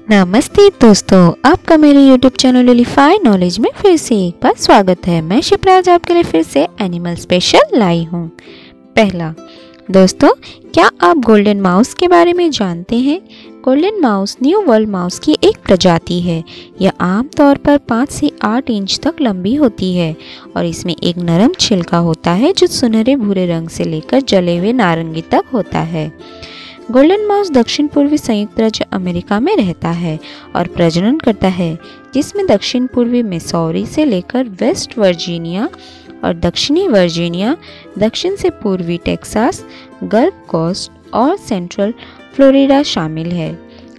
नमस्ते दोस्तों, आपका मेरे YouTube चैनल लिलीफाई नॉलेज में फिर से एक बार स्वागत है। मैं शिप्रा आपके लिए फिर से एनिमल स्पेशल लाई हूँ। पहला, दोस्तों क्या आप गोल्डन माउस के बारे में जानते हैं? Golden mouse new world mouse की एक प्रजाति है। यह आमतौर पर 5 से 8 इंच तक लंबी होती है और इसमें एक नरम छिलका होता है जो सुनहरे भूरे रंग से लेकर जले हुए नारंगी तक होता है। गोल्डन माउस दक्षिण पूर्वी संयुक्त राज्य अमेरिका में रहता है और प्रजनन करता है, जिसमें दक्षिण पूर्वी मिसौरी से लेकर वेस्ट वर्जीनिया और दक्षिणी वर्जीनिया, दक्षिण से पूर्वी टेक्सास, गल्फ कोस्ट और सेंट्रल फ्लोरिडा शामिल है।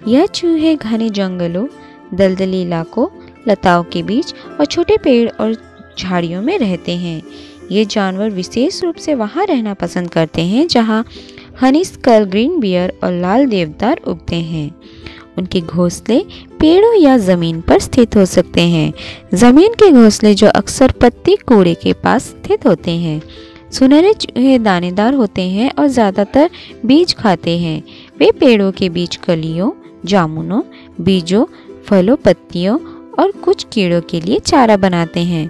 यह चूहे घने जंगलों, दलदली इलाकों, लताओं के बीच और छोटे पेड़ और झाड़ियों में रहते हैं। ये जानवर विशेष रूप से वहाँ रहना पसंद करते हैं जहाँ हनी स्कल, ग्रीन बियर और लाल देवदार उगते हैं। उनके घोंसले पेड़ों या जमीन पर स्थित हो सकते हैं। जमीन के घोंसले जो अक्सर पत्ती कूड़े के पास स्थित होते हैं। सुनहरे चूहे दानेदार होते हैं और ज़्यादातर बीज खाते हैं। वे पेड़ों के बीच कलियों, जामुनों, बीजों, फलों, पत्तियों और कुछ कीड़ों के लिए चारा बनाते हैं।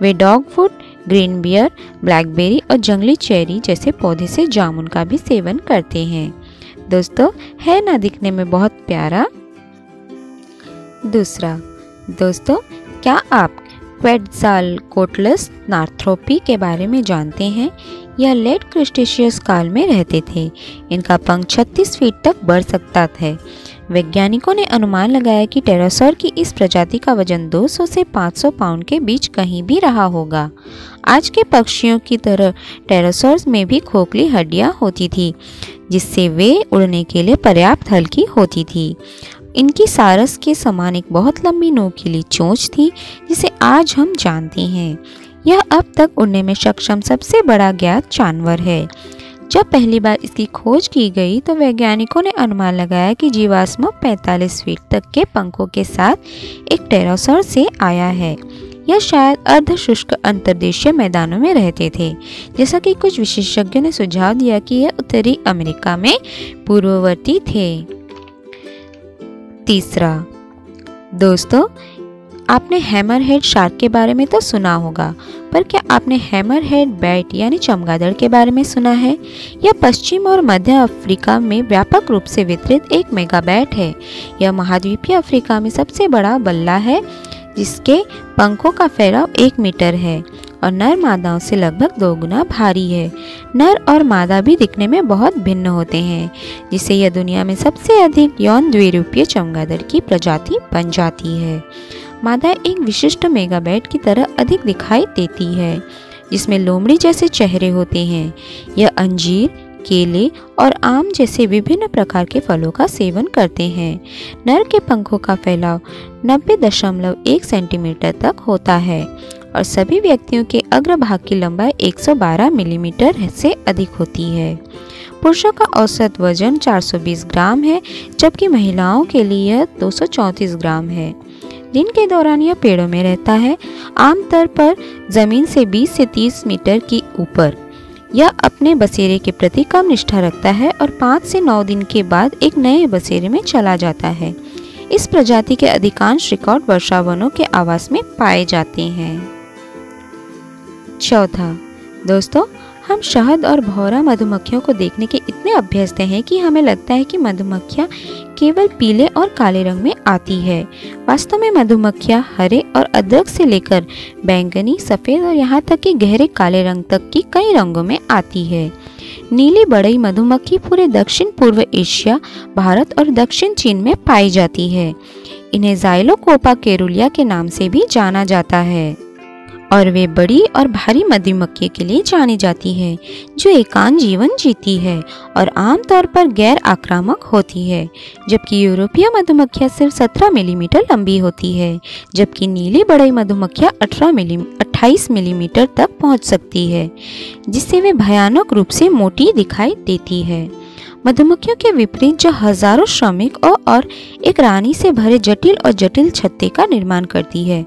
वे डॉगवुड, ग्रीन बियर, ब्लैकबेरी और जंगली चेरी जैसे पौधे से जामुन का भी सेवन करते हैं। दोस्तों, है ना दिखने में बहुत प्यारा? दूसरा, दोस्तों क्या आप क्वेटज़ालकोट्लस नार्थ्रोपी के बारे में जानते हैं? यह लेट क्रिस्टेशियस काल में रहते थे। इनका पंख 36 फीट तक बढ़ सकता है। वैज्ञानिकों ने अनुमान लगाया कि टेरासौर की इस प्रजाति का वजन 200 से 500 पाउंड के बीच कहीं भी रहा होगा। आज के पक्षियों की तरह टेरासौर्स में भी खोखली हड्डियां होती थी, जिससे वे उड़ने के लिए पर्याप्त हल्की होती थी। इनकी सारस के समान एक बहुत लंबी नोकीली चोंच थी, जिसे आज हम जानते हैं। यह अब तक उड़ने में सक्षम सबसे बड़ा ज्ञात जानवर है। जब पहली बार इसकी खोज की गई तो वैज्ञानिकों ने अनुमान लगाया कि जीवाश्म 45 फीट तक के पंखों के साथ एक टेरासौर से आया है। यह शायद अर्ध शुष्क अंतर्देशीय मैदानों में रहते थे, जैसा कि कुछ विशेषज्ञों ने सुझाव दिया कि यह उत्तरी अमेरिका में पूर्ववर्ती थे। तीसरा, दोस्तों आपने हैमरहेड शार्क के बारे में तो सुना होगा, पर क्या आपने हैमरहेड बैट यानी चमगादड़ के बारे में सुना है? यह पश्चिम और मध्य अफ्रीका में व्यापक रूप से वितरित एक मेगा बैट है। यह महाद्वीपीय अफ्रीका में सबसे बड़ा बल्ला है, जिसके पंखों का फैलाव 1 मीटर है और नर मादाओं से लगभग 2 गुना भारी है। नर और मादा भी दिखने में बहुत भिन्न होते हैं, जिससे यह दुनिया में सबसे अधिक यौन द्विरूपीय चमगादड़ की प्रजाति बन जाती है। मादा एक विशिष्ट मेगाबैट की तरह अधिक दिखाई देती है, जिसमें लोमड़ी जैसे चेहरे होते हैं। यह अंजीर, केले और आम जैसे विभिन्न प्रकार के फलों का सेवन करते हैं। नर के पंखों का फैलाव 90.1 सेंटीमीटर तक होता है और सभी व्यक्तियों के अग्रभाग की लंबाई 112 मिलीमीटर से अधिक होती है। पुरुषों का औसत वजन 420 ग्राम है, जबकि महिलाओं के लिए यह 234 ग्राम है। दिन के दौरान यह पेड़ों में रहता है, आमतौर पर जमीन से 20 से 30 मीटर की ऊपर। यह अपने बसेरे के प्रति कम निष्ठा रखता है और 5 से 9 दिन के बाद एक नए बसेरे में चला जाता है। इस प्रजाति के अधिकांश रिकॉर्ड वर्षावनों के आवास में पाए जाते हैं। चौथा, दोस्तों हम शहद और भौरा मधुमक्खियों को देखने के इतने अभ्यस्त हैं कि हमें लगता है कि मधुमक्खियां केवल पीले और काले रंग में आती है। वास्तव में मधुमक्खियां हरे और अदरक से लेकर बैंगनी, सफ़ेद और यहाँ तक कि गहरे काले रंग तक की कई रंगों में आती है। नीली बड़ई मधुमक्खी पूरे दक्षिण पूर्व एशिया, भारत और दक्षिण चीन में पाई जाती है। इन्हें ज़ाइलोकोपा केरुलिया के नाम से भी जाना जाता है और वे बड़ी और भारी मधुमक्खी के लिए जानी जाती है, जो एकांत जीवन जीती है और आमतौर पर गैर आक्रामक होती है। जबकि यूरोपीय मधुमक्खियाँ सिर्फ 17 मिलीमीटर लंबी होती है, जबकि नीली बड़ई मधुमक्खियाँ 28 मिलीमीटर तक पहुँच सकती है, जिससे वे भयानक रूप से मोटी दिखाई देती है। मधुमक्खियों के विपरीत, जो हजारों श्रमिक और एक रानी से भरे जटिल और जटिल छत्ते का निर्माण करती है,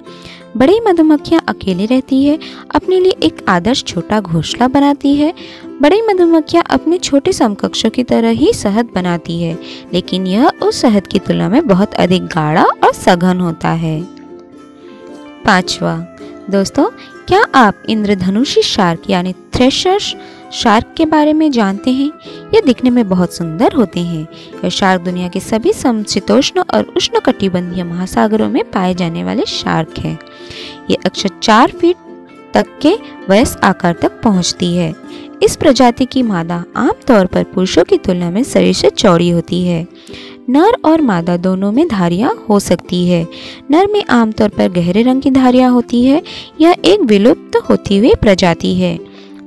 बड़ी मधुमक्खियां अकेले रहती है, अपने लिए एक आदर्श छोटा घोंसला बनाती है। बड़ी मधुमक्खियां अपने छोटे समकक्षों की तरह ही शहद बनाती है, लेकिन यह उस शहद की तुलना में बहुत अधिक गाढ़ा और सघन होता है। 5वां, दोस्तों क्या आप इंद्रधनुषी शार्क यानी थ्रेशर शार्क के बारे में जानते हैं? ये दिखने में बहुत सुंदर होते हैं। यह शार्क दुनिया के सभी समशीतोष्ण और उष्णकटिबंधीय महासागरों में पाए जाने वाले शार्क हैं। ये अक्सर 4 फीट तक के वयस्क आकार तक पहुंचती है। इस प्रजाति की मादा आमतौर पर पुरुषों की तुलना में शरीर से चौड़ी होती है। नर और मादा दोनों में धारियां हो सकती है। नर में आमतौर पर गहरे रंग की धारियां होती है। यह एक विलुप्त होती हुई प्रजाति है।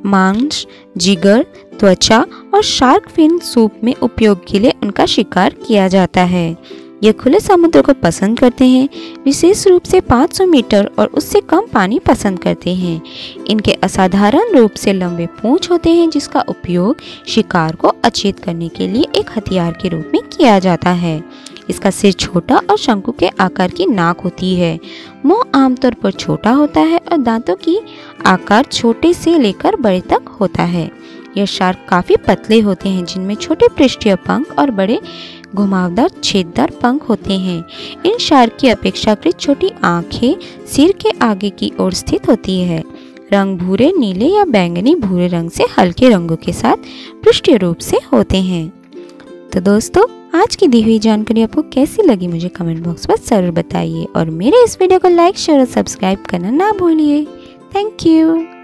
मांस, जिगर, त्वचा और शार्क फिन सूप में उपयोग के लिए उनका शिकार किया जाता है। ये खुले समुद्र को पसंद करते हैं, विशेष रूप से 500 मीटर और उससे कम पानी पसंद करते हैं। इनके असाधारण रूप से लंबे पूंछ होते हैं, जिसका उपयोग शिकार को अचेत करने के लिए एक हथियार के रूप में किया जाता है। इसका सिर छोटा और शंकु के आकार की नाक होती है। मुंह आमतौर पर छोटा होता है और दांतों की आकार छोटे से लेकर बड़े तक होता है। यह शार्क काफी पतले होते हैं, जिनमें छोटे पृष्ठीय पंख और बड़े घुमावदार छेददार पंख होते हैं। इन शार्क की अपेक्षाकृत छोटी आंखें सिर के आगे की ओर स्थित होती है। रंग भूरे, नीले या बैंगनी भूरे रंग से हल्के रंगों के साथ पृष्ठीय रूप से होते हैं। तो दोस्तों, आज की दी हुई जानकारी आपको कैसी लगी मुझे कमेंट बॉक्स पर जरूर बताइए और मेरे इस वीडियो को लाइक, शेयर और सब्सक्राइब करना ना भूलिए। Thank you.